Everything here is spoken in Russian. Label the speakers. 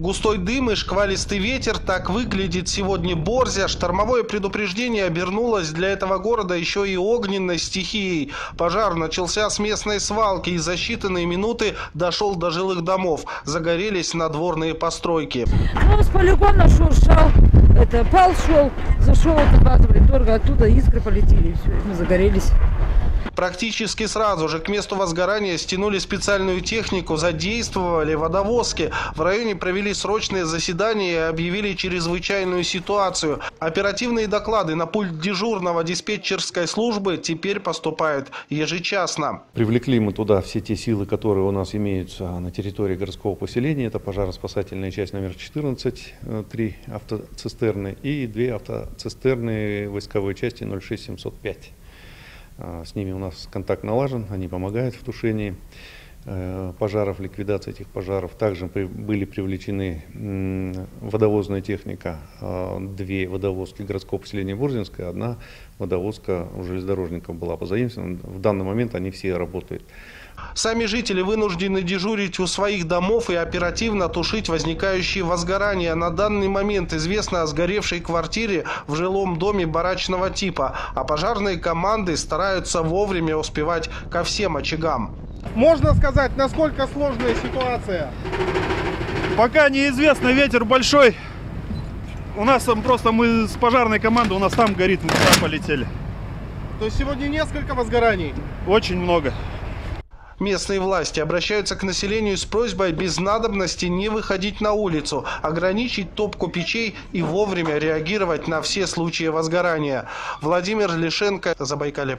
Speaker 1: Густой дым и шквалистый ветер – так выглядит сегодня Борзя. Штормовое предупреждение обернулось для этого города еще и огненной стихией. Пожар начался с местной свалки и за считанные минуты дошел до жилых домов. Загорелись надворные постройки.
Speaker 2: Ну, с полигона шуршал, пал шел, зашел от атомной оттуда искры полетели, и все, мы загорелись.
Speaker 1: Практически сразу же к месту возгорания стянули специальную технику, задействовали водовозки. В районе провели срочное заседание и объявили чрезвычайную ситуацию. Оперативные доклады на пульт дежурного диспетчерской службы теперь поступают ежечасно.
Speaker 3: Привлекли мы туда все те силы, которые у нас имеются на территории городского поселения. Это пожароспасательная часть номер 14, 3 автоцистерны и 2 автоцистерны войсковой части 06705. С ними у нас контакт налажен, они помогают в тушении пожаров, ликвидации этих пожаров. Также были привлечены водовозная техника, 2 водовозки городского поселения Борзинское, 1 водовозка у железнодорожников была позаимствована. В данный момент они все работают.
Speaker 1: Сами жители вынуждены дежурить у своих домов и оперативно тушить возникающие возгорания. На данный момент известно о сгоревшей квартире в жилом доме барачного типа, а пожарные команды стараются вовремя успевать ко всем очагам.
Speaker 4: Можно сказать, насколько сложная ситуация?
Speaker 5: Пока неизвестно, ветер большой. У нас там просто мы с пожарной командой, у нас там горит, мы туда полетели.
Speaker 4: То есть сегодня несколько возгораний?
Speaker 5: Очень много.
Speaker 1: Местные власти обращаются к населению с просьбой без надобности не выходить на улицу, ограничить топку печей и вовремя реагировать на все случаи возгорания. Владимир Лишенко, Забайкалье+.